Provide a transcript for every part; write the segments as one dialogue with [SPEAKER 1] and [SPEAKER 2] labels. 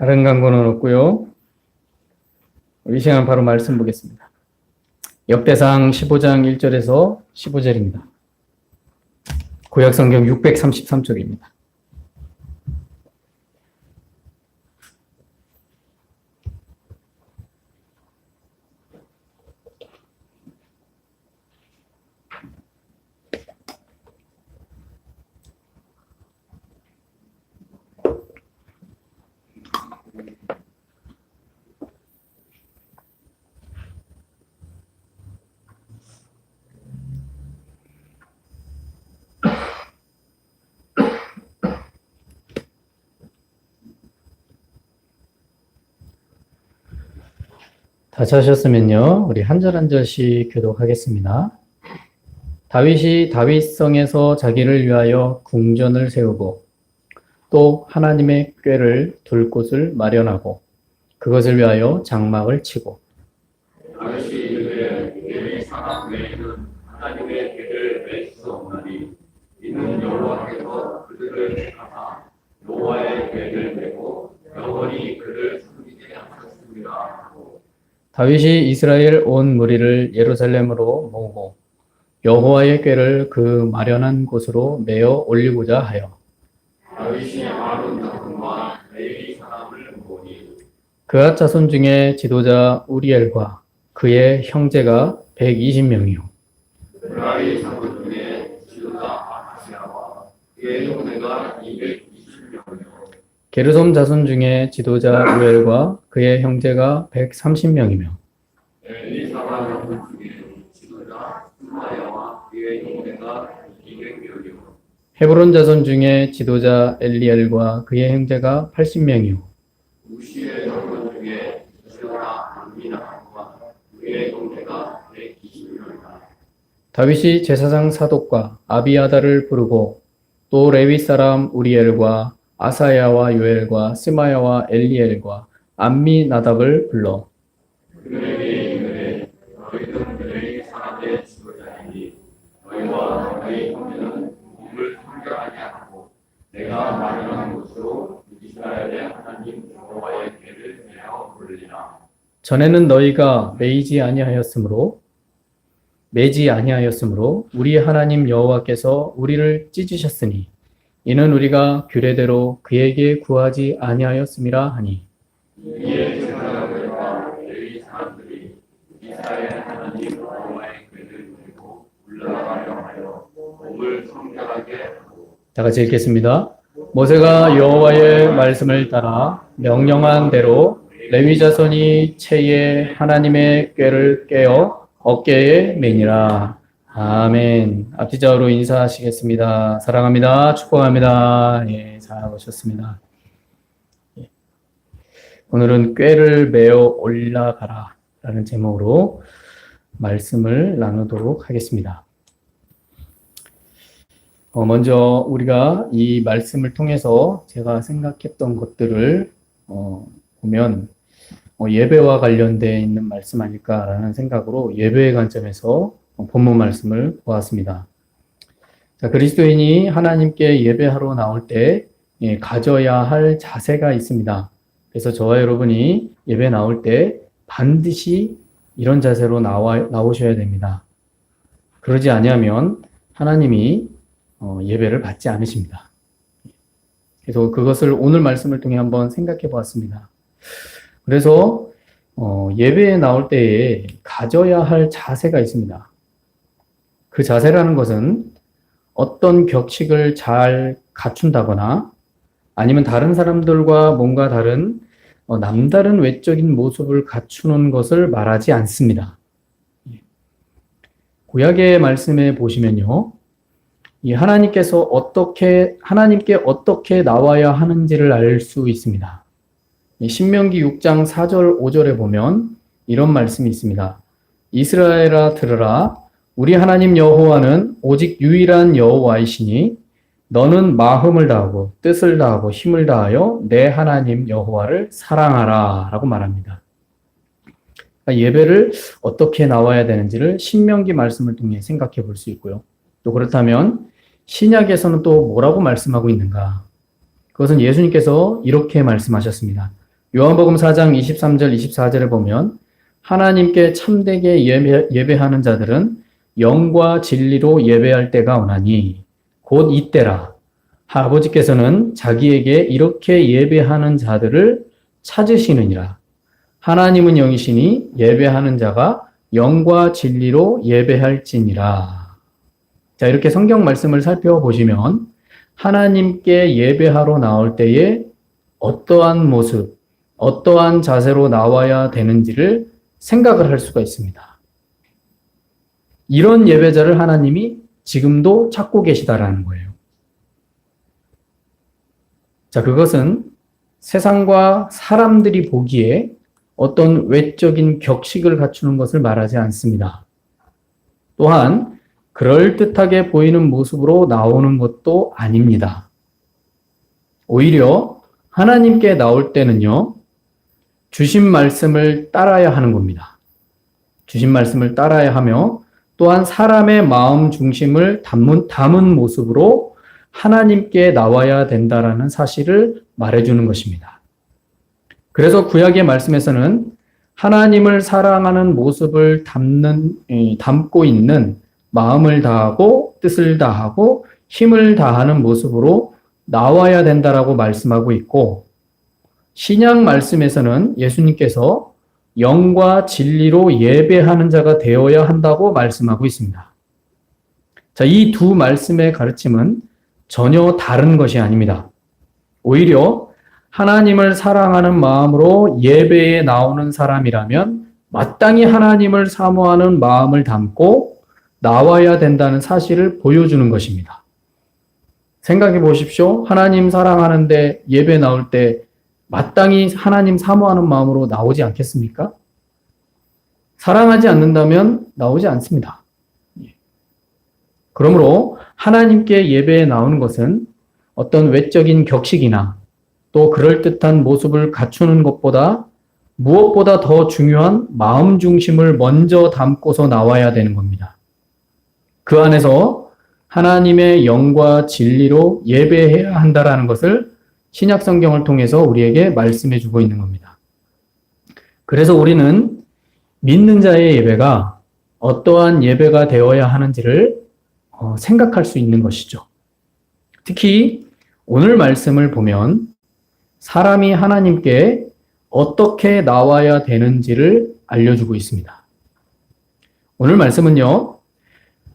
[SPEAKER 1] 다른 강구는 없고요. 이 시간 바로 말씀 보겠습니다. 역대상 15장 1절에서 15절입니다. 구약성경 633쪽입니다. 다 찾으셨으면요, 우리 한 절 한 절씩 교독하겠습니다. 다윗이 다윗성에서 자기를 위하여 궁전을 세우고 또 하나님의 궤를 둘 곳을 마련하고 그것을 위하여 장막을 치고
[SPEAKER 2] 다윗이 이르되 내 사람 외에는 하나님의 궤를 맬 수 없나니 이는 여호와께서 그들을 택하사 여호와의 궤를 메고 영원히 그를 섬기게 하셨습니다 하고
[SPEAKER 1] 다윗이 이스라엘 온 무리를 예루살렘으로 모으고 여호와의 궤를 그 마련한 곳으로 메어 올리고자 하여
[SPEAKER 2] 다윗이 아론 자손과 레위 사람을 모으니
[SPEAKER 1] 그앗 자손 중에 지도자 우리엘과 그의 형제가 120명이요
[SPEAKER 2] 브라이 자손 중에 지도자 아하시아와 그의 형제가 220명이요
[SPEAKER 1] 게르솜 자손 중에 지도자 우엘과 그의 형제가 130명이며
[SPEAKER 2] 엘리사가 자손 중에 지도자 스마야와 그의 형제가 200명이요
[SPEAKER 1] 헤브론 자손 중에 지도자 엘리엘과 그의 형제가 80명이요
[SPEAKER 2] 우시의 자손 중에 지도자 암미나와 그의 형제가 120명이다.
[SPEAKER 1] 다윗이 제사장 사독과 아비아다를 부르고 또 레위 사람 우리엘과 아사야와 요엘과 스마야와 엘리엘과 암미나답을 불러
[SPEAKER 2] 그들에게 이르되 너희는 레위 사람의 지도자이니 너희와 너희 형제는 몸을 성결하게 하고 내가 마련한 곳으로 이스라엘의 하나님 여호와의 궤를 메어 올리라.
[SPEAKER 1] 전에는 너희가 매지 아니하였으므로 우리 하나님 여호와께서 우리를 찢으셨으니 이는 우리가 규례대로 그에게 구하지 아니하였음이라 하니
[SPEAKER 2] 이에 제사장들과 레위 사람들이 이스라엘 하나님 여호와의 궤를 들고 올라가려 하여 몸을 성결하게 하고
[SPEAKER 1] 다 같이 읽겠습니다. 모세가 여호와의 말씀을 따라 명령한 대로 레위 자손이 채에 하나님의 궤를 깨어 어깨에 매니라. 아멘. 앞뒤좌우로 인사하시겠습니다. 사랑합니다. 축복합니다. 예, 잘 오셨습니다. 예. 오늘은 꾀를 메어 올라가라 라는 제목으로 말씀을 나누도록 하겠습니다. 먼저 우리가 이 말씀을 통해서 제가 생각했던 것들을 보면 예배와 관련되어 있는 말씀 아닐까라는 생각으로 예배의 관점에서 본문 말씀을 보았습니다. 자, 그리스도인이 하나님께 예배하러 나올 때 가져야 할 자세가 있습니다. 그래서 저와 여러분이 예배 나올 때 반드시 이런 자세로 나오셔야 됩니다. 그러지 아니하면 하나님이 예배를 받지 않으십니다. 그래서 그것을 오늘 말씀을 통해 한번 생각해 보았습니다. 그래서 예배에 나올 때에 가져야 할 자세가 있습니다. 그 자세라는 것은 어떤 격식을 잘 갖춘다거나 아니면 다른 사람들과 뭔가 다른 남다른 외적인 모습을 갖추는 것을 말하지 않습니다. 구약의 말씀에 보시면요. 이 하나님께 어떻게 나와야 하는지를 알 수 있습니다. 신명기 6장 4절 5절에 보면 이런 말씀이 있습니다. 이스라엘아 들으라 우리 하나님 여호와는 오직 유일한 여호와이시니 너는 마음을 다하고 뜻을 다하고 힘을 다하여 내 하나님 여호와를 사랑하라 라고 말합니다. 그러니까 예배를 어떻게 나와야 되는지를 신명기 말씀을 통해 생각해 볼 수 있고요. 또 그렇다면 신약에서는 또 뭐라고 말씀하고 있는가? 그것은 예수님께서 이렇게 말씀하셨습니다. 요한복음 4장 23절 24절에 보면 하나님께 참되게 예배하는 자들은 영과 진리로 예배할 때가 오나니 곧 이때라. 아버지께서는 자기에게 이렇게 예배하는 자들을 찾으시느니라. 하나님은 영이시니 예배하는 자가 영과 진리로 예배할지니라. 자, 이렇게 성경 말씀을 살펴보시면 하나님께 예배하러 나올 때에 어떠한 모습, 어떠한 자세로 나와야 되는지를 생각을 할 수가 있습니다. 이런 예배자를 하나님이 지금도 찾고 계시다라는 거예요. 자, 그것은 세상과 사람들이 보기에 어떤 외적인 격식을 갖추는 것을 말하지 않습니다. 또한 그럴듯하게 보이는 모습으로 나오는 것도 아닙니다. 오히려 하나님께 나올 때는요, 주신 말씀을 따라야 하는 겁니다. 주신 말씀을 따라야 하며 또한 사람의 마음 중심을 담은 모습으로 하나님께 나와야 된다라는 사실을 말해주는 것입니다. 그래서 구약의 말씀에서는 하나님을 사랑하는 모습을 담고 있는 마음을 다하고 뜻을 다하고 힘을 다하는 모습으로 나와야 된다라고 말씀하고 있고, 신약 말씀에서는 예수님께서 영과 진리로 예배하는 자가 되어야 한다고 말씀하고 있습니다. 자, 이 두 말씀의 가르침은 전혀 다른 것이 아닙니다. 오히려 하나님을 사랑하는 마음으로 예배에 나오는 사람이라면 마땅히 하나님을 사모하는 마음을 담고 나와야 된다는 사실을 보여주는 것입니다. 생각해 보십시오. 하나님 사랑하는데 예배 나올 때 마땅히 하나님 사모하는 마음으로 나오지 않겠습니까? 사랑하지 않는다면 나오지 않습니다. 그러므로 하나님께 예배에 나오는 것은 어떤 외적인 격식이나 또 그럴듯한 모습을 갖추는 것보다 무엇보다 더 중요한 마음 중심을 먼저 담고서 나와야 되는 겁니다. 그 안에서 하나님의 영과 진리로 예배해야 한다라는 것을 신약 성경을 통해서 우리에게 말씀해 주고 있는 겁니다. 그래서 우리는 믿는 자의 예배가 어떠한 예배가 되어야 하는지를 생각할 수 있는 것이죠. 특히 오늘 말씀을 보면 사람이 하나님께 어떻게 나와야 되는지를 알려주고 있습니다. 오늘 말씀은요,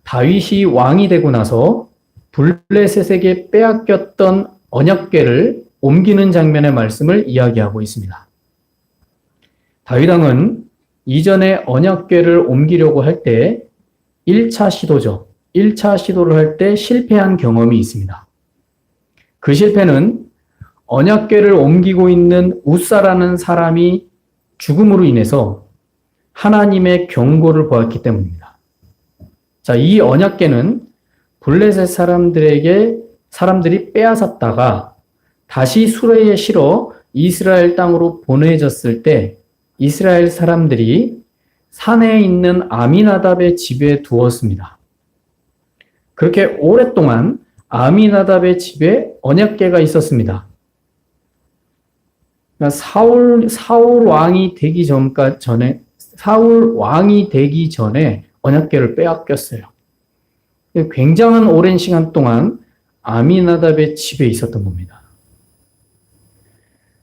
[SPEAKER 1] 다윗이 왕이 되고 나서 블레셋에게 빼앗겼던 언약궤를 옮기는 장면의 말씀을 이야기하고 있습니다. 다윗 왕은 이전에 언약궤를 옮기려고 할 때 1차 시도죠. 1차 시도를 할 때 실패한 경험이 있습니다. 그 실패는 언약궤를 옮기고 있는 우사라는 사람이 죽음으로 인해서 하나님의 경고를 보았기 때문입니다. 자, 이 언약궤는 블레셋 사람들이 빼앗았다가 다시 수레에 실어 이스라엘 땅으로 보내졌을 때 이스라엘 사람들이 산에 있는 아미나답의 집에 두었습니다. 그렇게 오랫동안 아미나답의 집에 언약궤가 있었습니다. 그러니까 사울 왕이 되기 전에 언약궤를 빼앗겼어요. 굉장한 오랜 시간 동안 아미나답의 집에 있었던 겁니다.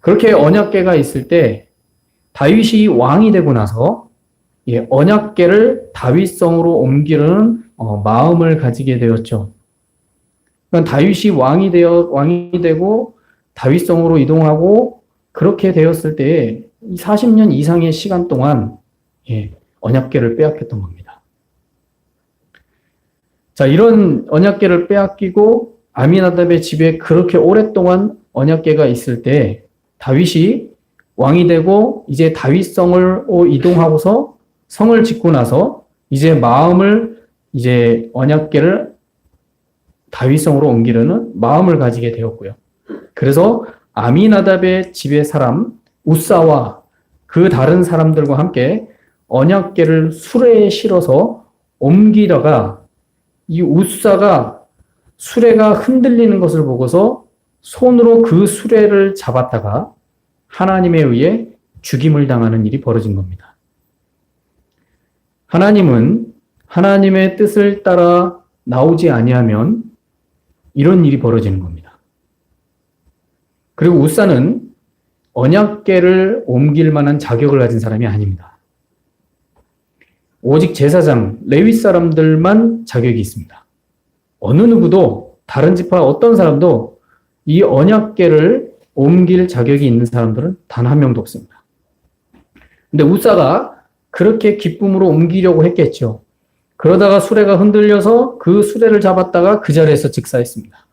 [SPEAKER 1] 그렇게 언약궤가 있을 때 다윗이 왕이 되고 나서 언약궤를 다윗성으로 옮기려는 마음을 가지게 되었죠. 그러니까 다윗이 왕이 되고 다윗성으로 이동하고 그렇게 되었을 때에 40년 이상의 시간 동안 언약궤를 빼앗겼던 겁니다. 자, 이런 언약궤를 빼앗기고 아미나답의 집에 그렇게 오랫동안 언약궤가 있을 때 다윗이 왕이 되고 이제 다윗성으로 이동하고서 성을 짓고 나서 이제 언약궤를 다윗성으로 옮기려는 마음을 가지게 되었고요. 그래서 아미나답의 집의 사람 우사와 그 다른 사람들과 함께 언약궤를 수레에 실어서 옮기다가 이 우사가 수레가 흔들리는 것을 보고서 손으로 그 수레를 잡았다가 하나님에 의해 죽임을 당하는 일이 벌어진 겁니다. 하나님은 하나님의 뜻을 따라 나오지 아니하면 이런 일이 벌어지는 겁니다. 그리고 우사는 언약궤를 옮길 만한 자격을 가진 사람이 아닙니다. 오직 제사장, 레위 사람들만 자격이 있습니다. 어느 누구도 다른 지파 어떤 사람도 이 언약궤를 옮길 자격이 있는 사람들은 단 한 명도 없습니다. 근데 우사가 그렇게 기쁨으로 옮기려고 했겠죠. 그러다가 수레가 흔들려서 그 수레를 잡았다가 그 자리에서 즉사했습니다.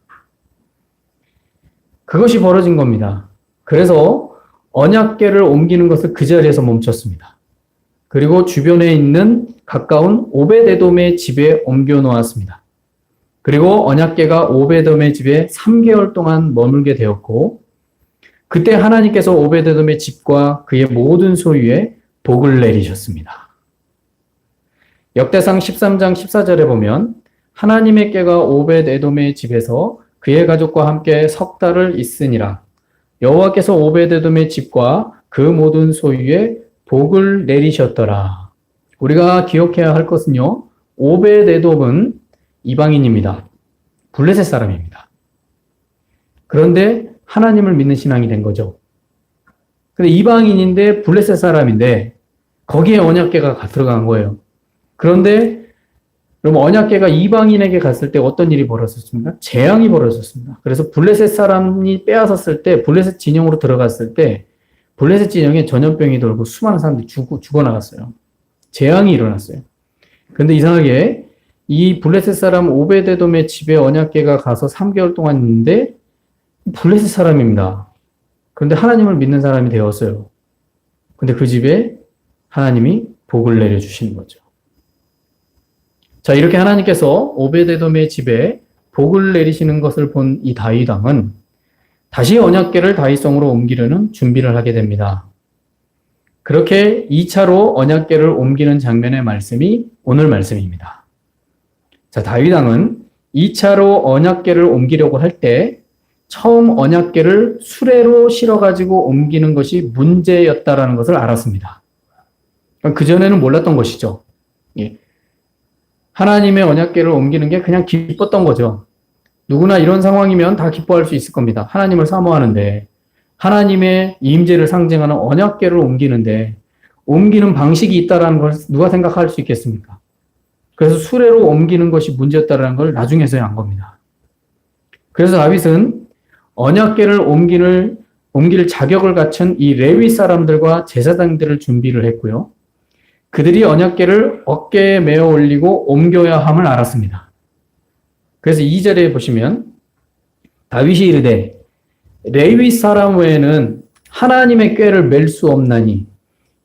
[SPEAKER 1] 그것이 벌어진 겁니다. 그래서 언약궤를 옮기는 것을 그 자리에서 멈췄습니다. 그리고 주변에 있는 가까운 오벳에돔의 집에 옮겨 놓았습니다. 그리고 언약궤가 오벳에돔의 집에 3개월 동안 머물게 되었고, 그때 하나님께서 오벳에돔의 집과 그의 모든 소유에 복을 내리셨습니다. 역대상 13장 14절에 보면 하나님의 궤가 오벳에돔의 집에서 그의 가족과 함께 석 달을 있으니라. 여호와께서 오벳에돔의 집과 그 모든 소유에 복을 내리셨더라. 우리가 기억해야 할 것은요, 오벳에돔은 이방인입니다. 블레셋 사람입니다. 그런데 하나님을 믿는 신앙이 된 거죠. 근데 이방인인데 블레셋 사람인데 거기에 언약궤가 들어간 거예요. 그런데 그럼 언약궤가 이방인에게 갔을 때 어떤 일이 벌어졌습니까? 재앙이 벌어졌습니다. 그래서 블레셋 사람이 빼앗았을 때, 블레셋 진영으로 들어갔을 때 블레셋 진영에 전염병이 돌고 수많은 사람들이 죽어나갔어요. 재앙이 일어났어요. 그런데 이상하게 이 블레셋 사람 오벳에돔의 집에 언약궤가 가서 3개월 동안 있는데 블레셋 사람입니다. 그런데 하나님을 믿는 사람이 되었어요. 근데 그 집에 하나님이 복을 내려주시는 거죠. 자, 이렇게 하나님께서 오벳에돔의 집에 복을 내리시는 것을 본 이 다윗 왕은 다시 언약궤를 다윗성으로 옮기려는 준비를 하게 됩니다. 그렇게 2차로 언약궤를 옮기는 장면의 말씀이 오늘 말씀입니다. 자, 다윗 왕은 2차로 언약궤를 옮기려고 할 때 처음 언약궤를 수레로 실어가지고 옮기는 것이 문제였다라는 것을 알았습니다. 그전에는 몰랐던 것이죠. 예. 하나님의 언약궤를 옮기는 게 그냥 기뻤던 거죠. 누구나 이런 상황이면 다 기뻐할 수 있을 겁니다. 하나님을 사모하는데, 하나님의 임재를 상징하는 언약궤를 옮기는데, 옮기는 방식이 있다는 걸 누가 생각할 수 있겠습니까? 그래서 수레로 옮기는 것이 문제였다는 걸 나중에서야 안 겁니다. 그래서 다윗은 언약궤를 옮길 자격을 갖춘 이 레위 사람들과 제사장들을 준비를 했고요. 그들이 언약궤를 어깨에 메어 올리고 옮겨야 함을 알았습니다. 그래서 2절에 보시면 다윗이 이르되 레위 사람 외에는 하나님의 궤를 맬 수 없나니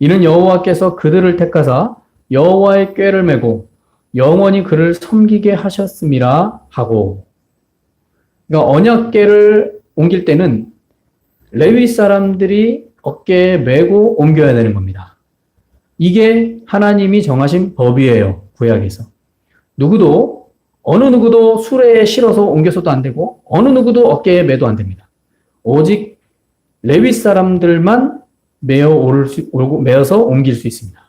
[SPEAKER 1] 이는 여호와께서 그들을 택하사 여호와의 궤를 메고 영원히 그를 섬기게 하셨음이라 하고, 그러니까 언약궤를 옮길 때는 레위 사람들이 어깨에 메고 옮겨야 되는 겁니다. 이게 하나님이 정하신 법이에요. 구약에서. 어느 누구도 수레에 실어서 옮겨서도 안 되고 어느 누구도 어깨에 매도 안 됩니다. 오직 레위 사람들만 메어서 옮길 수 있습니다.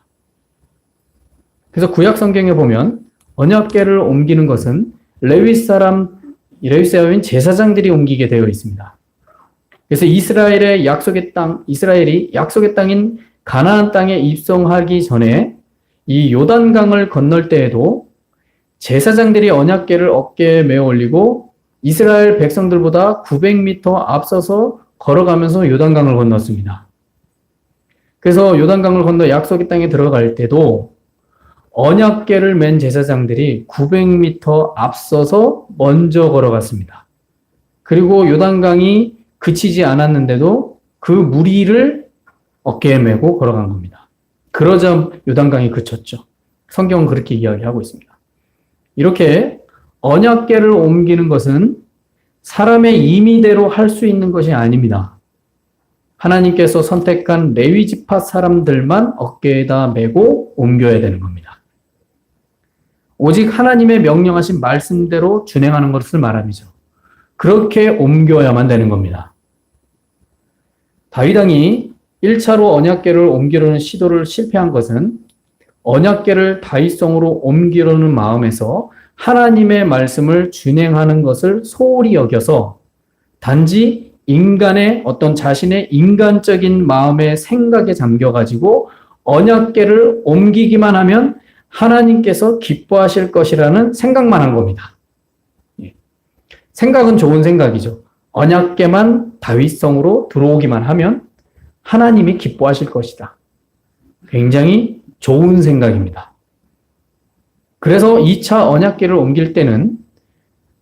[SPEAKER 1] 그래서 구약 성경에 보면 언약궤를 옮기는 것은 레위 사람인 제사장들이 옮기게 되어 있습니다. 그래서 이스라엘이 약속의 땅인 가나안 땅에 입성하기 전에 이 요단강을 건널 때에도 제사장들이 언약궤를 어깨에 메어 올리고 이스라엘 백성들보다 900m 앞서서 걸어가면서 요단강을 건넜습니다. 그래서 요단강을 건너 약속의 땅에 들어갈 때도 언약궤를 맨 제사장들이 900m 앞서서 먼저 걸어갔습니다. 그리고 요단강이 그치지 않았는데도 그 무리를 어깨에 메고 걸어간 겁니다. 그러자 요단강이 그쳤죠. 성경은 그렇게 이야기하고 있습니다. 이렇게 언약궤를 옮기는 것은 사람의 임의대로 할 수 있는 것이 아닙니다. 하나님께서 선택한 레위 지파 사람들만 어깨에다 메고 옮겨야 되는 겁니다. 오직 하나님의 명령하신 말씀대로 준행하는 것을 말함이죠. 그렇게 옮겨야만 되는 겁니다. 다윗 왕이 1차로 언약궤를 옮기려는 시도를 실패한 것은 언약궤를 다윗성으로 옮기려는 마음에서 하나님의 말씀을 준행하는 것을 소홀히 여겨서 단지 인간의 어떤 자신의 인간적인 마음의 생각에 잠겨가지고 언약궤를 옮기기만 하면 하나님께서 기뻐하실 것이라는 생각만 한 겁니다. 생각은 좋은 생각이죠. 언약궤만 다윗성으로 들어오기만 하면 하나님이 기뻐하실 것이다. 굉장히 좋은 생각입니다. 그래서 2차 언약궤를 옮길 때는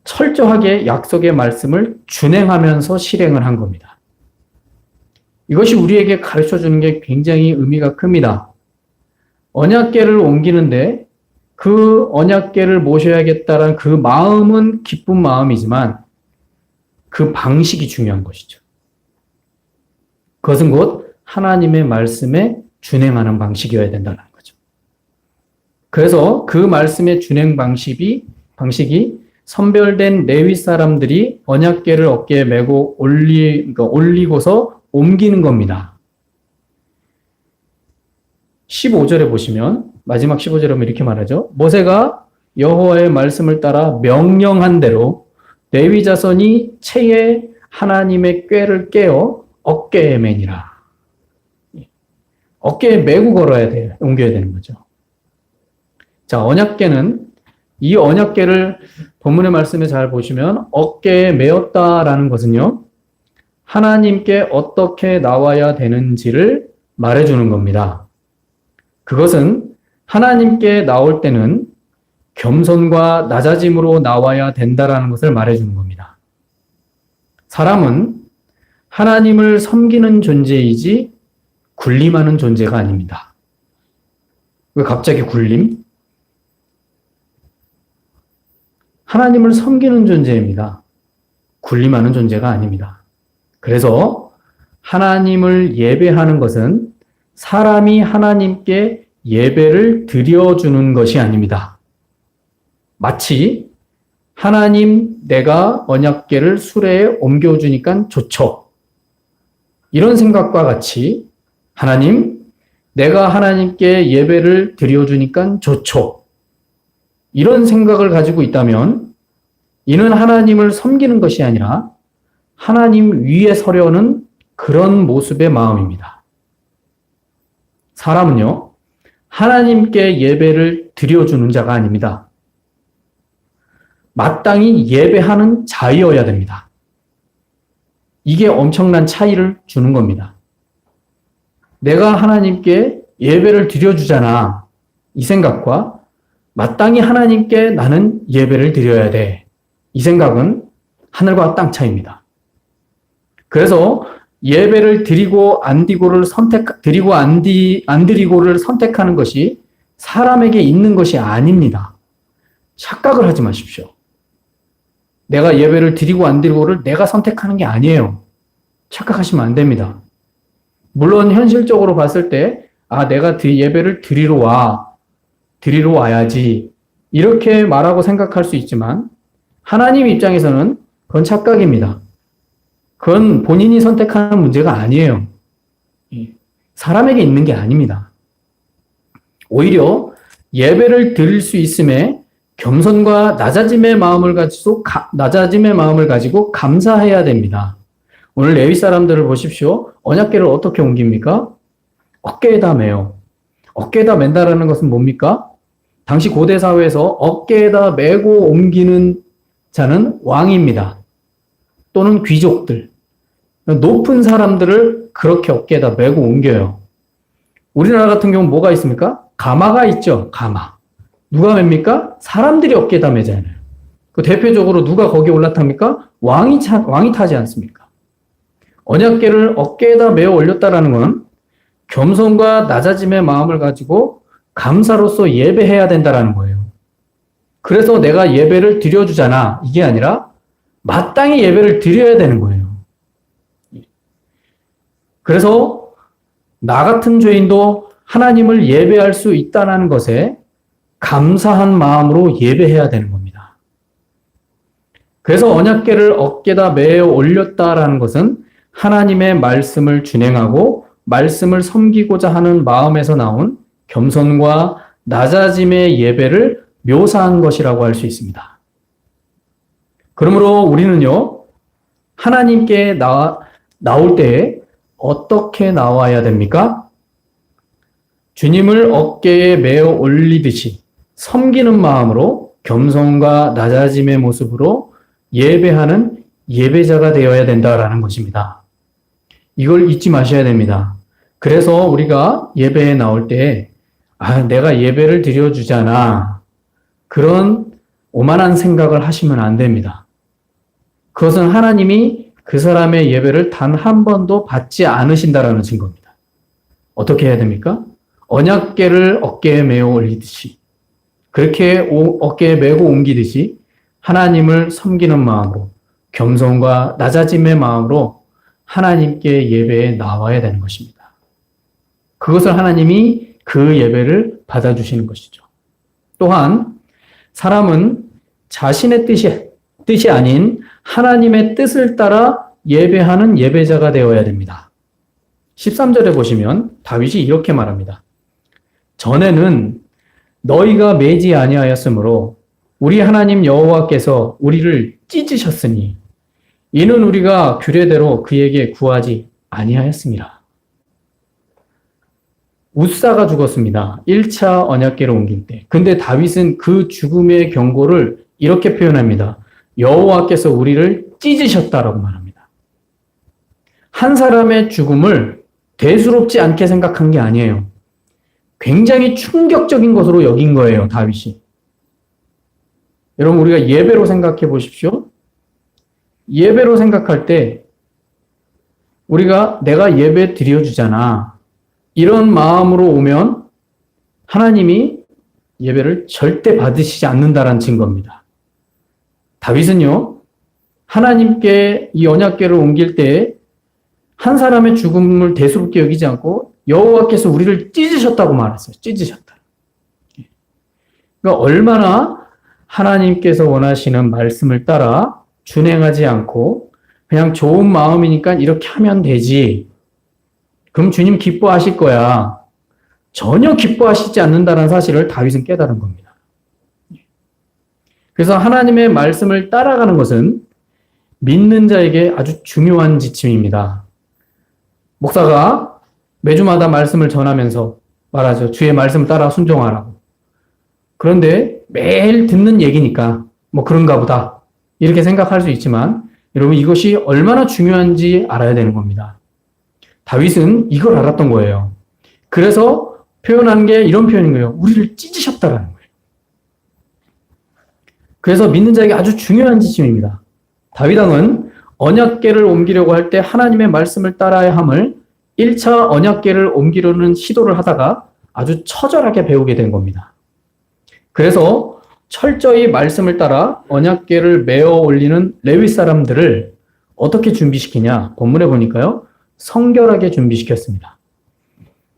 [SPEAKER 1] 철저하게 약속의 말씀을 준행하면서 실행을 한 겁니다. 이것이 우리에게 가르쳐 주는 게 굉장히 의미가 큽니다. 언약궤를 옮기는데 그 언약궤를 모셔야겠다라는 그 마음은 기쁜 마음이지만 그 방식이 중요한 것이죠. 그것은 곧 하나님의 말씀에 준행하는 방식이어야 된다는 거죠. 그래서 그 말씀의 준행 방식이 선별된 레위 사람들이 언약궤를 어깨에 메고 올리고서 옮기는 겁니다. 15절에 보시면 마지막 15절에 보면 이렇게 말하죠. 모세가 여호와의 말씀을 따라 명령한 대로 레위 자손이 채에 하나님의 궤를 깨어 어깨에 매니라. 어깨에 메고 걸어야 돼요. 옮겨야 되는 거죠. 자, 언약궤는 이 언약궤를 본문의 말씀에 잘 보시면 어깨에 메었다라는 것은요. 하나님께 어떻게 나와야 되는지를 말해주는 겁니다. 그것은 하나님께 나올 때는 겸손과 낮아짐으로 나와야 된다라는 것을 말해주는 겁니다. 사람은 하나님을 섬기는 존재이지 군림하는 존재가 아닙니다. 왜 갑자기 군림? 하나님을 섬기는 존재입니다. 군림하는 존재가 아닙니다. 그래서 하나님을 예배하는 것은 사람이 하나님께 예배를 드려주는 것이 아닙니다. 마치 하나님 내가 언약궤를 수레에 옮겨주니까 좋죠. 이런 생각과 같이 하나님 내가 하나님께 예배를 드려주니까 좋죠. 이런 생각을 가지고 있다면 이는 하나님을 섬기는 것이 아니라 하나님 위에 서려는 그런 모습의 마음입니다. 사람은요, 하나님께 예배를 드려주는 자가 아닙니다. 마땅히 예배하는 자이어야 됩니다. 이게 엄청난 차이를 주는 겁니다. 내가 하나님께 예배를 드려주잖아. 이 생각과 마땅히 하나님께 나는 예배를 드려야 돼. 이 생각은 하늘과 땅 차이입니다. 그래서 예배를 드리고 안 드리고를 선택하는 것이 사람에게 있는 것이 아닙니다. 착각을 하지 마십시오. 내가 예배를 드리고 안 드리고를 내가 선택하는 게 아니에요. 착각하시면 안 됩니다. 물론 현실적으로 봤을 때 내가 예배를 드리러 와야지 이렇게 말하고 생각할 수 있지만 하나님 입장에서는 그건 착각입니다. 그건 본인이 선택하는 문제가 아니에요. 사람에게 있는 게 아닙니다. 오히려 예배를 드릴 수 있음에 겸손과 낮아짐의 마음을 가지고 감사해야 됩니다. 오늘 레위 사람들을 보십시오. 언약궤를 어떻게 옮깁니까? 어깨에다 매요. 어깨에다 맨다라는 것은 뭡니까? 당시 고대 사회에서 어깨에다 메고 옮기는 자는 왕입니다. 또는 귀족들. 높은 사람들을 그렇게 어깨에다 메고 옮겨요. 우리나라 같은 경우는 뭐가 있습니까? 가마가 있죠. 가마. 누가 맵니까? 사람들이 어깨에다 매잖아요. 그 대표적으로 누가 거기에 올라탑니까? 왕이 타지 않습니까? 언약궤를 어깨에다 메어 올렸다라는 건 겸손과 낮아짐의 마음을 가지고 감사로서 예배해야 된다라는 거예요. 그래서 내가 예배를 드려주잖아. 이게 아니라 마땅히 예배를 드려야 되는 거예요. 그래서 나 같은 죄인도 하나님을 예배할 수 있다는 것에 감사한 마음으로 예배해야 되는 겁니다. 그래서 언약궤를 어깨에다 메어 올렸다라는 것은 하나님의 말씀을 준행하고 말씀을 섬기고자 하는 마음에서 나온 겸손과 낮아짐의 예배를 묘사한 것이라고 할 수 있습니다. 그러므로 우리는요, 하나님께 나올 때 어떻게 나와야 됩니까? 주님을 어깨에 메어 올리듯이 섬기는 마음으로 겸손과 낮아짐의 모습으로 예배하는 예배자가 되어야 된다라는 것입니다. 이걸 잊지 마셔야 됩니다. 그래서 우리가 예배에 나올 때 내가 예배를 드려주잖아. 그런 오만한 생각을 하시면 안 됩니다. 그것은 하나님이 그 사람의 예배를 단 한 번도 받지 않으신다라는 증거입니다. 어떻게 해야 됩니까? 언약궤를 어깨에 메어 올리듯이 그렇게 어깨에 메고 옮기듯이 하나님을 섬기는 마음으로 겸손과 낮아짐의 마음으로 하나님께 예배에 나와야 되는 것입니다. 그것을 하나님이 그 예배를 받아주시는 것이죠. 또한 사람은 자신의 뜻이 아닌 하나님의 뜻을 따라 예배하는 예배자가 되어야 됩니다. 13절에 보시면 다윗이 이렇게 말합니다. 전에는 너희가 매지 아니하였으므로 우리 하나님 여호와께서 우리를 찢으셨으니 이는 우리가 규례대로 그에게 구하지 아니하였습니다. 웃사가 죽었습니다. 1차 언약궤를 옮길 때. 근데 다윗은 그 죽음의 경고를 이렇게 표현합니다. 여호와께서 우리를 찢으셨다라고 말합니다. 한 사람의 죽음을 대수롭지 않게 생각한 게 아니에요. 굉장히 충격적인 것으로 여긴 거예요, 다윗이. 여러분, 우리가 예배로 생각해 보십시오. 예배로 생각할 때 우리가 내가 예배 드려주잖아. 이런 마음으로 오면 하나님이 예배를 절대 받으시지 않는다라는 증거입니다. 다윗은요, 하나님께 이 언약궤를 옮길 때 한 사람의 죽음을 대수롭게 여기지 않고 여호와께서 우리를 찢으셨다고 말했어요. 찢으셨다. 그러니까 얼마나 하나님께서 원하시는 말씀을 따라 준행하지 않고 그냥 좋은 마음이니까 이렇게 하면 되지. 그럼 주님 기뻐하실 거야. 전혀 기뻐하시지 않는다는 사실을 다윗은 깨달은 겁니다. 그래서 하나님의 말씀을 따라가는 것은 믿는 자에게 아주 중요한 지침입니다. 목사가 매주마다 말씀을 전하면서 말하죠. 주의 말씀을 따라 순종하라고. 그런데 매일 듣는 얘기니까 뭐 그런가 보다 이렇게 생각할 수 있지만 여러분 이것이 얼마나 중요한지 알아야 되는 겁니다. 다윗은 이걸 알았던 거예요. 그래서 표현한 게 이런 표현인 거예요. 우리를 찢으셨다라는 거예요. 그래서 믿는 자에게 아주 중요한 지침입니다. 다윗 왕은 언약궤를 옮기려고 할 때 하나님의 말씀을 따라야 함을 1차 언약궤를 옮기려는 시도를 하다가 아주 처절하게 배우게 된 겁니다. 그래서 철저히 말씀을 따라 언약궤를 메어 올리는 레위 사람들을 어떻게 준비시키냐? 본문에 보니까요. 성결하게 준비시켰습니다.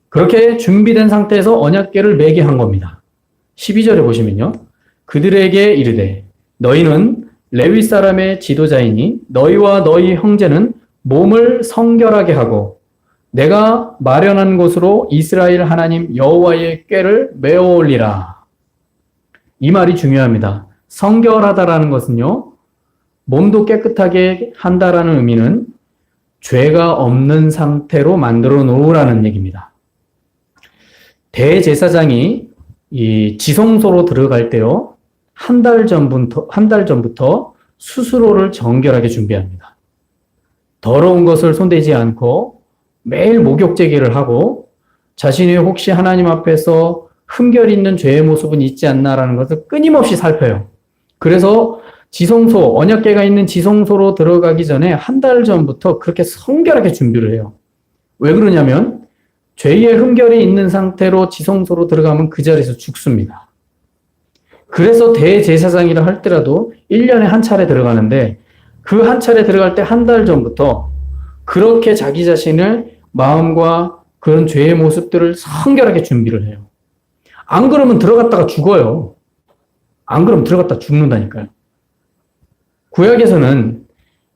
[SPEAKER 1] 그렇게 준비된 상태에서 언약궤를 메게 한 겁니다. 12절에 보시면요. 그들에게 이르되 너희는 레위 사람의 지도자이니 너희와 너희 형제는 몸을 성결하게 하고 내가 마련한 곳으로 이스라엘 하나님 여호와의 궤를 메어 올리라. 이 말이 중요합니다. 성결하다라는 것은요. 몸도 깨끗하게 한다라는 의미는 죄가 없는 상태로 만들어 놓으라는 얘기입니다. 대제사장이 이 지성소로 들어갈 때요. 한 달 전부터 스스로를 정결하게 준비합니다. 더러운 것을 손대지 않고 매일 목욕 제기를 하고 자신이 혹시 하나님 앞에서 흠결 있는 죄의 모습은 있지 않나라는 것을 끊임없이 살펴요. 그래서 지성소, 언약궤가 있는 지성소로 들어가기 전에 한 달 전부터 그렇게 성결하게 준비를 해요. 왜 그러냐면 죄의 흠결이 있는 상태로 지성소로 들어가면 그 자리에서 죽습니다. 그래서 대제사장이라 할지라도 1년에 한 차례 들어가는데 그 한 차례 들어갈 때 한 달 전부터 그렇게 자기 자신을 마음과 그런 죄의 모습들을 성결하게 준비를 해요. 안 그러면 들어갔다가 죽어요. 안 그러면 들어갔다 죽는다니까요. 구약에서는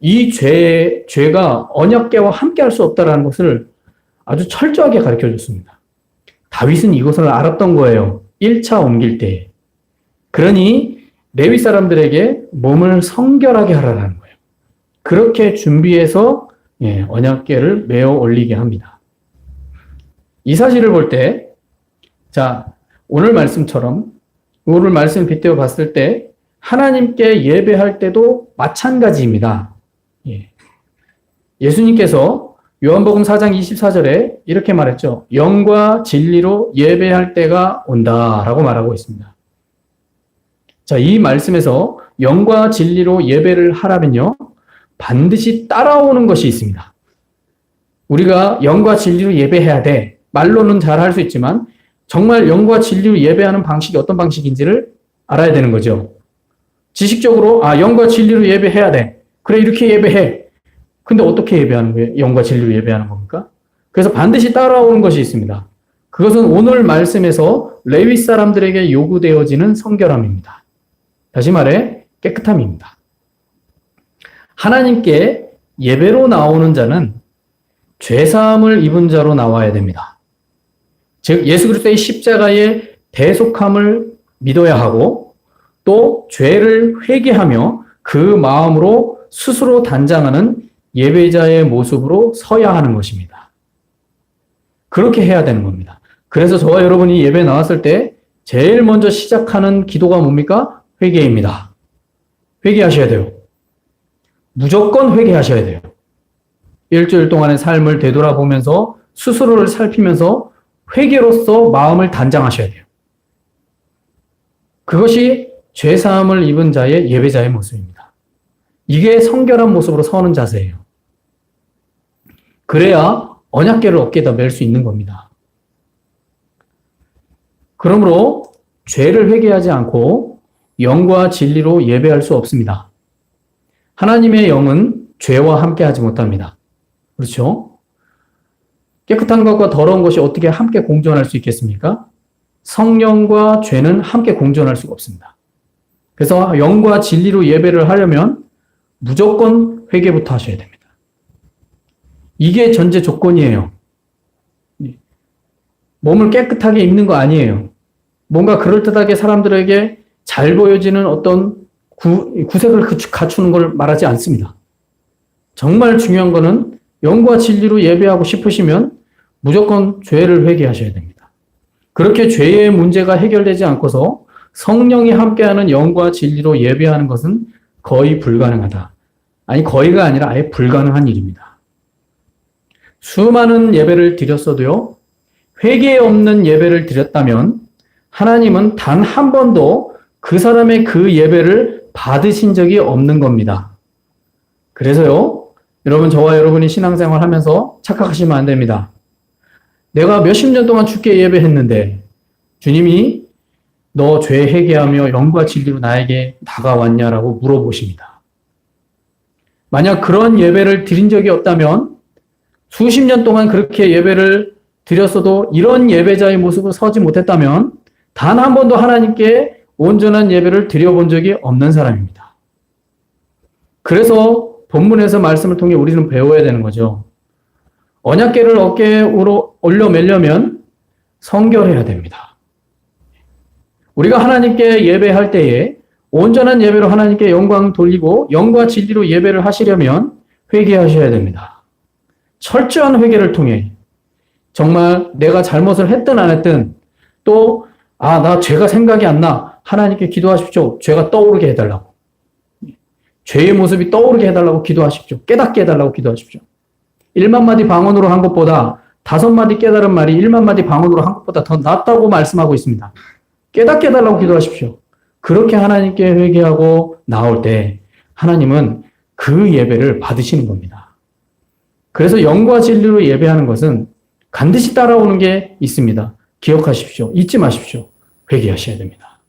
[SPEAKER 1] 이 죄가 언약궤와 함께 할 수 없다는 것을 아주 철저하게 가르쳐 줬습니다. 다윗은 이것을 알았던 거예요. 1차 옮길 때. 그러니 레위 사람들에게 몸을 성결하게 하라는 거예요. 그렇게 준비해서 언약궤를 메어 올리게 합니다. 이 사실을 볼 때, 자, 오늘 말씀처럼, 오늘 말씀 빗대어 봤을 때, 하나님께 예배할 때도 마찬가지입니다. 예수님께서 요한복음 4장 24절에 이렇게 말했죠. 영과 진리로 예배할 때가 온다라고 말하고 있습니다. 자, 이 말씀에서 영과 진리로 예배를 하라면요, 반드시 따라오는 것이 있습니다. 우리가 영과 진리로 예배해야 돼. 말로는 잘 할 수 있지만 정말 영과 진리로 예배하는 방식이 어떤 방식인지를 알아야 되는 거죠. 지식적으로 영과 진리로 예배해야 돼. 그래, 이렇게 예배해. 근데 어떻게 예배하는 거예요? 영과 진리로 예배하는 겁니까? 그래서 반드시 따라오는 것이 있습니다. 그것은 오늘 말씀에서 레위 사람들에게 요구되어지는 성결함입니다. 다시 말해 깨끗함입니다. 하나님께 예배로 나오는 자는 죄사함을 입은 자로 나와야 됩니다. 즉 예수 그리스도의 십자가의 대속함을 믿어야 하고 또 죄를 회개하며 그 마음으로 스스로 단장하는 예배자의 모습으로 서야 하는 것입니다. 그렇게 해야 되는 겁니다. 그래서 저와 여러분이 예배 나왔을 때 제일 먼저 시작하는 기도가 뭡니까? 회개입니다. 회개하셔야 돼요. 무조건 회개하셔야 돼요. 일주일 동안의 삶을 되돌아보면서 스스로를 살피면서 회개로서 마음을 단장하셔야 돼요. 그것이 죄사함을 입은 자의 예배자의 모습입니다. 이게 성결한 모습으로 서는 자세예요. 그래야 언약궤를 어깨에다 맬 수 있는 겁니다. 그러므로 죄를 회개하지 않고 영과 진리로 예배할 수 없습니다. 하나님의 영은 죄와 함께하지 못합니다. 그렇죠? 깨끗한 것과 더러운 것이 어떻게 함께 공존할 수 있겠습니까? 성령과 죄는 함께 공존할 수가 없습니다. 그래서 영과 진리로 예배를 하려면 무조건 회개부터 하셔야 됩니다. 이게 전제 조건이에요. 몸을 깨끗하게 입는 거 아니에요. 뭔가 그럴듯하게 사람들에게 잘 보여지는 어떤 구색을 갖추는 걸 말하지 않습니다. 정말 중요한 거는 영과 진리로 예배하고 싶으시면 무조건 죄를 회개하셔야 됩니다. 그렇게 죄의 문제가 해결되지 않고서 성령이 함께하는 영과 진리로 예배하는 것은 거의 불가능하다. 아니, 거의가 아니라 아예 불가능한 일입니다. 수많은 예배를 드렸어도요, 회개 없는 예배를 드렸다면 하나님은 단 한 번도 그 사람의 그 예배를 받으신 적이 없는 겁니다. 그래서요, 여러분, 저와 여러분이 신앙생활 하면서 착각하시면 안 됩니다. 내가 몇십 년 동안 주께 예배했는데 주님이 너 죄 회개하며 영과 진리로 나에게 다가왔냐라고 물어보십니다. 만약 그런 예배를 드린 적이 없다면 수십 년 동안 그렇게 예배를 드렸어도 이런 예배자의 모습을 서지 못했다면 단 한 번도 하나님께 온전한 예배를 드려본 적이 없는 사람입니다. 그래서 본문에서 말씀을 통해 우리는 배워야 되는 거죠. 언약궤를 어깨로 올려 매려면 성결해야 됩니다. 우리가 하나님께 예배할 때에 온전한 예배로 하나님께 영광 돌리고 영과 진리로 예배를 하시려면 회개하셔야 됩니다. 철저한 회개를 통해 정말 내가 잘못을 했든 안 했든 또 나 죄가 생각이 안 나. 하나님께 기도하십시오. 죄가 떠오르게 해달라고. 죄의 모습이 떠오르게 해달라고 기도하십시오. 깨닫게 해달라고 기도하십시오. 1만 마디 방언으로 한 것보다 5마디 깨달은 말이 1만 마디 방언으로 한 것보다 더 낫다고 말씀하고 있습니다. 깨닫게 해달라고 기도하십시오. 그렇게 하나님께 회개하고 나올 때 하나님은 그 예배를 받으시는 겁니다. 그래서 영과 진리로 예배하는 것은 반드시 따라오는 게 있습니다. 기억하십시오. 잊지 마십시오. 회개하셔야 됩니다.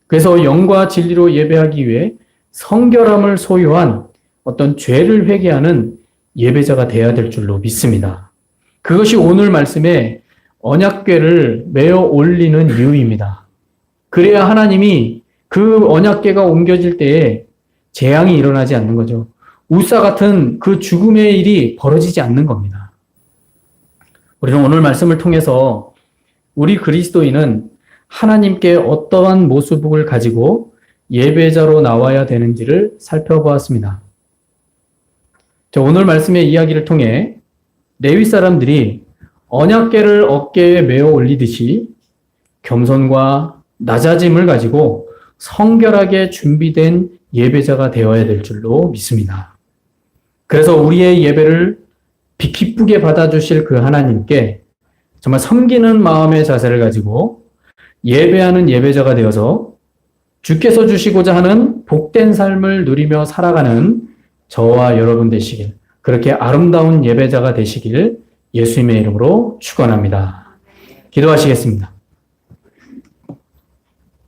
[SPEAKER 1] 그래서 영과 진리로 예배하기 위해 성결함을 소유한 어떤 죄를 회개하는 예배자가 되어야 될 줄로 믿습니다. 그것이 오늘 말씀에 언약궤를 메어 올리는 이유입니다. 그래야 하나님이 그 언약궤가 옮겨질 때에 재앙이 일어나지 않는 거죠. 우사 같은 그 죽음의 일이 벌어지지 않는 겁니다. 우리는 오늘 말씀을 통해서 우리 그리스도인은 하나님께 어떠한 모습을 가지고 예배자로 나와야 되는지를 살펴보았습니다. 오늘 말씀의 이야기를 통해 레위 사람들이 언약궤를 어깨에 메어 올리듯이 겸손과 낮아짐을 가지고 성결하게 준비된 예배자가 되어야 될 줄로 믿습니다. 그래서 우리의 예배를 기쁘게 받아주실 그 하나님께 정말 섬기는 마음의 자세를 가지고 예배하는 예배자가 되어서 주께서 주시고자 하는 복된 삶을 누리며 살아가는 저와 여러분 되시길, 그렇게 아름다운 예배자가 되시길 예수님의 이름으로 축원합니다. 기도하시겠습니다.